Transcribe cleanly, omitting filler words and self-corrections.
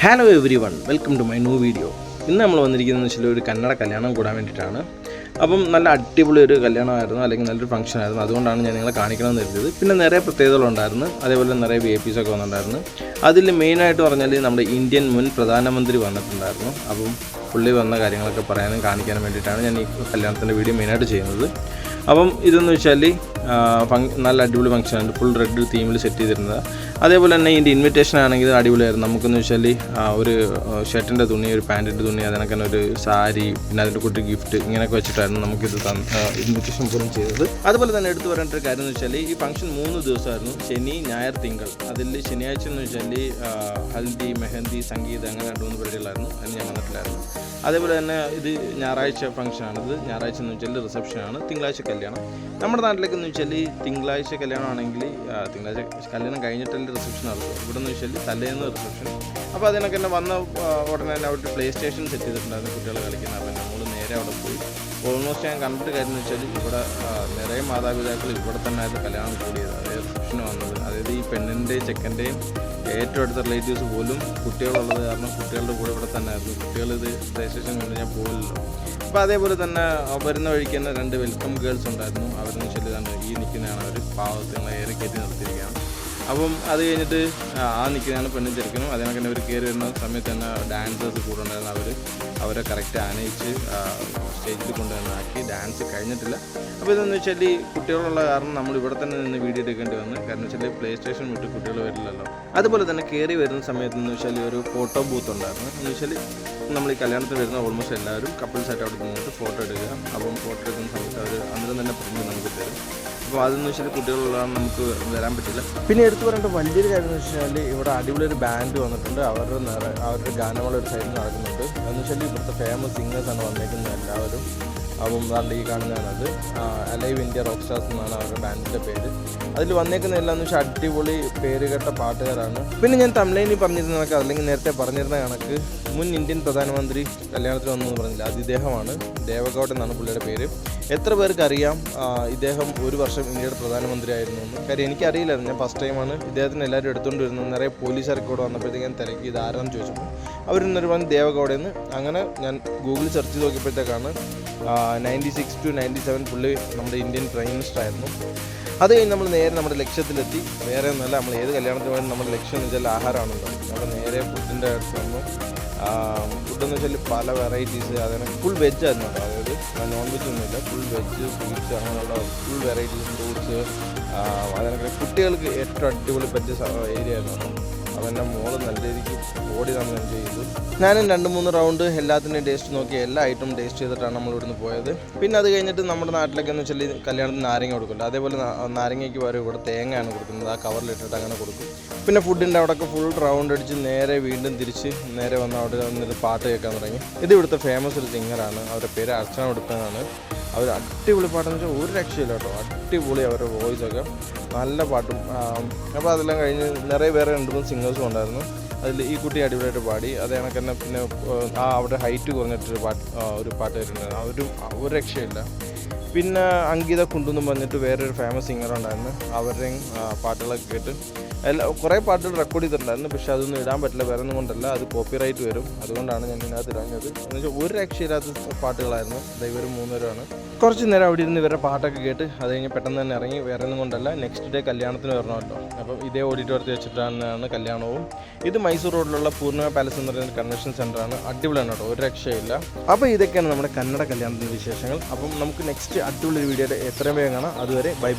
Hello everyone, welcome to my new video. ഇന്ന് നമ്മൾ വന്നിരിക്കുന്നതെന്ന് വെച്ചാൽ ഒരു കന്നഡ കല്യാണം കൂടാൻ വേണ്ടിയിട്ടാണ്. അപ്പം നല്ല അടിപൊളി ഒരു കല്യാണമായിരുന്നു, അല്ലെങ്കിൽ നല്ലൊരു ഫംഗ്ഷൻ ആയിരുന്നു. അതുകൊണ്ടാണ് ഞാൻ നിങ്ങളെ കാണിക്കണമെന്ന് കരുതിയത്. പിന്നെ നിറയെ പ്രത്യേകതകളുണ്ടായിരുന്നു, അതേപോലെ നിറയെ VIPs ഒക്കെ വന്നിട്ടുണ്ടായിരുന്നു. അതിൽ മെയിനായിട്ട് പറഞ്ഞാൽ നമ്മുടെ ഇന്ത്യൻ മുൻ പ്രധാനമന്ത്രി വന്നിട്ടുണ്ടായിരുന്നു. അപ്പം പുള്ളി വന്ന കാര്യങ്ങളൊക്കെ പറയാനും കാണിക്കാനും വേണ്ടിയിട്ടാണ് ഞാൻ ഈ കല്യാണത്തിൻ്റെ വീഡിയോ മെയിനായിട്ട് ചെയ്യുന്നത്. അപ്പം ഇതെന്ന് വെച്ചാൽ നല്ല അടിപൊളി ഫംഗ്ഷനാണ്, ഫുൾ റെഡ് തീമിൽ സെറ്റ് ചെയ്തിരുന്നത്. അതേപോലെ തന്നെ ഇതിൻ്റെ ഇൻവിറ്റേഷൻ ആണെങ്കിൽ അടിപൊളിയായിരുന്നു. നമുക്കെന്ന് വെച്ചാൽ ഒരു ഷർട്ടിൻ്റെ തുണി, ഒരു പാൻറ്റിൻ്റെ തുണി, അതിനൊക്കെ തന്നെ ഒരു സാരി, പിന്നെ അതിൻ്റെ കൂട്ടി ഗിഫ്റ്റ്, ഇങ്ങനെയൊക്കെ വെച്ചിട്ടായിരുന്നു നമുക്കിത് ഇൻവിറ്റേഷൻ പോലും ചെയ്തത്. അതുപോലെ തന്നെ എടുത്തു പറയേണ്ട ഒരു കാര്യം എന്ന് വെച്ചാൽ ഈ ഫംഗ്ഷൻ 3 ദിവസമായിരുന്നു, ശനി, ഞായർ, തിങ്കൾ. അതിൽ ശനിയാഴ്ച എന്ന് വെച്ചാൽ ഹൽദി, മെഹന്തി, സംഗീതം, അങ്ങനെ 2-3 പരിപാടികളായിരുന്നു. അതിന് ഞാൻ വന്നിട്ടില്ലായിരുന്നു. അതേപോലെ തന്നെ ഇത് ഞായറാഴ്ച ഫംഗ്ഷനാണിത്. ഞായറാഴ്ച എന്ന് വെച്ചാൽ റിസപ്ഷനാണ്, തിങ്കളാഴ്ച കല്യാണം. നമ്മുടെ നാട്ടിലേക്ക് എന്ന് വെച്ചാൽ തിങ്കളാഴ്ച കല്യാണം ആണെങ്കിൽ തിങ്കളാഴ്ച കല്യാണം കഴിഞ്ഞിട്ടല്ലേ റിസപ്ഷൻ നടത്തും. ഇവിടെ എന്ന് വെച്ചാൽ തലേന്ന് റിസപ്ഷൻ. അപ്പോൾ അതിനൊക്കെ തന്നെ വന്ന ഉടനെ തന്നെ അവിടെ പ്ലേ സ്റ്റേഷൻ സെറ്റ് ചെയ്തിട്ടുണ്ടായിരുന്നു കുട്ടികൾ കളിക്കുന്ന. അപ്പം നമ്മൾ നേരെ അവിടെ പോയി. ഓൾമോസ്റ്റ് ഞാൻ കണ്ടിട്ട് കാര്യം എന്ന് വെച്ചാൽ ഇവിടെ നിറയെ മാതാപിതാക്കൾ ഇവിടെ തന്നെ ആയിരുന്നു കല്യാണം കൂടിയത്, അതായത് റിസപ്ഷന് വന്നത്. അതായത് ഈ പെണ്ണിൻ്റെയും ചെക്കൻ്റെയും ഏറ്റവും അടുത്ത റിലേറ്റീവ്സ് പോലും കുട്ടികളുള്ളത് കാരണം കുട്ടികളുടെ കൂടെ ഇവിടെ തന്നെ ആയിരുന്നു. കുട്ടികളിത് രജിസ്ട്രേഷൻ കൊണ്ട് ഞാൻ പോകില്ലല്ലോ. അപ്പോൾ അതേപോലെ തന്നെ വരുന്ന വഴിക്ക് തന്നെ 2 വെൽക്കം ഗേൾസ് ഉണ്ടായിരുന്നു. അവരെന്ന് വെച്ചാൽ ഈ നിൽക്കുന്നതാണ് അവർ, പാവത്തുങ്ങളെ ഏറെ കയറ്റി നിർത്തിയിരിക്കുകയാണ്. അപ്പം അത് കഴിഞ്ഞിട്ട് നിൽക്കുന്നതാണ് പെണ്ണും ചെറുക്കനും. അതിനൊക്കെ തന്നെ അവർ കയറി വരുന്ന സമയത്ത് തന്നെ ഡാൻസേഴ്സ് കൂടെ ഉണ്ടായിരുന്നു. അവരെ കറക്റ്റ് ആനയിച്ച് സ്റ്റേജിൽ കൊണ്ടുവന്നാക്കി. ഡാൻസ് കഴിഞ്ഞിട്ടില്ല. അപ്പോൾ ഇതെന്ന് വെച്ചാൽ കുട്ടികളുള്ള കാരണം നമ്മൾ ഇവിടെ തന്നെ നിന്ന് വീഡിയോ എടുക്കേണ്ടി വന്നു. കാരണം വെച്ചാൽ പ്ലേ സ്റ്റേഷൻ വിട്ട് കുട്ടികൾ വരില്ലല്ലോ. അതുപോലെ തന്നെ കയറി വരുന്ന സമയത്ത് എന്ന് വെച്ചാൽ ഒരു ഫോട്ടോ ബൂത്ത് ഉണ്ടായിരുന്നു. എന്ന് വെച്ചാൽ നമ്മൾ ഈ കല്യാണത്തിന് വരുന്ന ഓൾമോസ്റ്റ് എല്ലാവരും കപ്പിൾസായിട്ട് അവിടെ നിന്നിട്ട് ഫോട്ടോ എടുക്കുക. അപ്പം ഫോട്ടോ എടുക്കുന്ന സമയത്ത് അവർ അന്നേരം തന്നെ പ്രിന്റ് നമുക്ക് തരും. അപ്പോൾ അതെന്ന് വെച്ചാൽ കുട്ടികളുള്ളതാണ്, നമുക്ക് വരാൻ പറ്റില്ല. പിന്നെ എടുത്തു പറയേണ്ട വലിയൊരു കാര്യം എന്ന് വെച്ചാൽ ഇവിടെ അടിപൊളി ഒരു ബാൻഡ് വന്നിട്ടുണ്ട്. അവരുടെ ഗാനങ്ങൾ ഒരു സൈഡിൽ നടക്കുന്നുണ്ട്. എന്ന് വെച്ചാൽ ഇവിടുത്തെ ഫേമസ് സിംഗേഴ്സാണ് വന്നേക്കുന്നത് എല്ലാവരും. അപ്പം അതുകൊണ്ട് ഈ കാണുന്നതാണത് അലൈവ് ഇന്ത്യ റോക്ക് സ്റ്റാർസ് എന്നാണ് അവരുടെ ബാൻഡിൻ്റെ പേര്. അതിൽ വന്നേക്കുന്ന എല്ലാന്ന് വെച്ചാൽ അടിപൊളി പേരുകെട്ട പാട്ടുകാരാണ്. പിന്നെ ഞാൻ തമിഴ്നാട്ടിൽ പറഞ്ഞിരുന്ന കണക്ക്, അല്ലെങ്കിൽ നേരത്തെ പറഞ്ഞിരുന്ന കണക്ക്, മുൻ ഇന്ത്യൻ പ്രധാനമന്ത്രി കല്യാണത്തിന് വന്നെന്ന് പറഞ്ഞില്ല, അത് ഇദ്ദേഹമാണ്. ദേവഗൗഡ എന്നാണ് പുള്ളിയുടെ പേര്. എത്ര പേർക്ക് അറിയാം ഇദ്ദേഹം 1 വർഷം ഇന്ത്യയുടെ പ്രധാനമന്ത്രി ആയിരുന്നു എന്ന്? കാര്യം എനിക്കറിയില്ലായിരുന്നു. ഞാൻ ഫസ്റ്റ് ടൈമാണ് ഇദ്ദേഹത്തിന് എല്ലാവരും എടുത്തുകൊണ്ട് വരുന്നത്. നിറയെ പോലീസുകാർക്ക് കൂടെ വന്നപ്പോഴത്തേക്ക് ഞാൻ തിരക്കി ഇത് ആരാന്ന് ചോദിച്ചപ്പോൾ അവരിന്നൊരു പറഞ്ഞ് ദേവഗൗഡയെന്ന്. അങ്ങനെ ഞാൻ ഗൂഗിളിൽ സെർച്ച് ചെയ്ത് നോക്കിയപ്പോഴത്തേക്കാണ് 96 to 97 പുള്ളി നമ്മുടെ ഇന്ത്യൻ പ്രൈം മിനിസ്റ്റർ ആയിരുന്നു. അത് കഴിഞ്ഞ് നമ്മൾ നേരെ നമ്മുടെ ലക്ഷ്യത്തിലെത്തി. വേറെ ഒന്നുമല്ല, നമ്മൾ ഏത് കല്യാണത്തിന് വേണ്ടി നമ്മുടെ ലക്ഷ്യം എന്ന് വെച്ചാൽ ആഹാരമാണല്ലോ. നമ്മൾ നേരെ ഫുഡിൻ്റെ അടുത്ത് വന്നു. ഫുഡെന്ന് വെച്ചാൽ പല വെറൈറ്റീസ്, അതിന് ഫുൾ വെജ് ആയിരുന്നു. അതായത് നോൺ വെജ് ഒന്നുമില്ല, ഫുൾ വെജ്, സ്വീറ്റ്സ്, അങ്ങനെയുള്ള ഫുൾ വെറൈറ്റീസ്, ഫ്രൂട്ട്സ്. അതിനൊക്കെ കുട്ടികൾക്ക് ഏറ്റവും അടിപൊളി പറ്റിയ ഏരിയ ആയിരുന്നു. അവൻ്റെ മോള് നല്ല രീതിക്ക് ബോഡി നമ്മൾ എൻജോയ് ചെയ്തു. ഞാനും 2-3 റൗണ്ട് എല്ലാത്തിൻ്റെയും ടേസ്റ്റ് നോക്കി, എല്ലാ ഐറ്റം ടേസ്റ്റ് ചെയ്തിട്ടാണ് നമ്മൾ ഇവിടുന്ന് പോയത്. പിന്നെ അത് കഴിഞ്ഞിട്ട് നമ്മുടെ നാട്ടിലൊക്കെ എന്ന് വെച്ചാൽ കല്യാണത്തിന് നാരങ്ങ കൊടുക്കില്ല. അതേപോലെ നാരങ്ങയ്ക്ക് പകരം ഇവിടെ തേങ്ങയാണ് കൊടുക്കുന്നത്. ആ കവറിലിട്ടിട്ട് അങ്ങനെ കൊടുക്കും. പിന്നെ ഫുഡിൻ്റെ അവിടെയൊക്കെ ഫുൾ റൗണ്ട് അടിച്ച് നേരെ വീണ്ടും തിരിച്ച് നേരെ വന്ന് അവിടെ വന്നിട്ട് പാട്ട് കേൾക്കാൻ തുടങ്ങി. ഇത് ഇവിടുത്തെ ഫേമസ് ഒരു സിംഗറാണ്. അവരുടെ പേര് അർച്ചന ഉടുപ്പനാണ്. അവർ അടിപൊളി പാട്ടെന്ന് വെച്ചാൽ ഒരു രക്ഷയില്ല കേട്ടോ. അടിപൊളി അവരുടെ വോയിസൊക്കെ, നല്ല പാട്ടും. അപ്പോൾ അതെല്ലാം കഴിഞ്ഞ് നിറയെ വേറെ 2-3 സിംഗേഴ്സും ഉണ്ടായിരുന്നു. അതിൽ ഈ കുട്ടി അടിപൊളിയായിട്ട് പാടി. അത് കണക്ക് തന്നെ പിന്നെ അവിടെ ഹൈറ്റ് കുറഞ്ഞിട്ടൊരു പാട്ട് കേട്ടിട്ടുണ്ടായിരുന്നു. ഒരു രക്ഷയില്ല. പിന്നെ അങ്കിത കുണ്ടെന്നും പറഞ്ഞിട്ട് വേറൊരു ഫേമസ് സിംഗർ ഉണ്ടായിരുന്നു. അവരുടെയും പാട്ടുകളൊക്കെ കേട്ട് കുറേ പാട്ടുകൾ റെക്കോർഡ് ചെയ്തിട്ടുണ്ടായിരുന്നു. പക്ഷേ അതൊന്നും ഇടാൻ പറ്റില്ല, വേറെ ഒന്നും കൊണ്ടല്ല, അത് കോപ്പിറൈറ്റ് വരും. അതുകൊണ്ടാണ് ഞാൻ ഇതിനകത്ത് ഇടാഞ്ഞത്. എന്ന് വെച്ചാൽ ഒരു രക്ഷയില്ലാത്ത പാട്ടുകളായിരുന്നു. ഇവർ 3 പേരാണ്. കുറച്ച് നേരം അവിടെ ഇരുന്ന് ഇവരുടെ പാട്ടൊക്കെ കേട്ട് അത് കഴിഞ്ഞ് പെട്ടെന്ന് തന്നെ ഇറങ്ങി. വേറെ ഒന്നും കൊണ്ടല്ല, നെക്സ്റ്റ് ഡേ കല്യാണത്തിന് വരണമല്ലോ. അപ്പം ഇതേ ഓഡിറ്റോറിയത്തിൽ വെച്ചിട്ടാണ് കല്യാണവും. ഇത് മൈസൂർ റോഡിലുള്ള പൂർണിമ പാലസ് എന്ന് പറയുന്ന കൺവെൻഷൻ സെൻ്ററാണ്. അടിപൊളിയാണ് കേട്ടോ, ഒരു രക്ഷയില്ല. അപ്പോൾ ഇതൊക്കെയാണ് നമ്മുടെ കന്നഡ കല്യാണത്തിൻ്റെ വിശേഷങ്ങൾ. അപ്പം നമുക്ക് നെക്സ്റ്റ് അടിപൊളി വീഡിയോയുടെ എത്രയും വേഗം കാണാം. അതുവരെ ബൈ.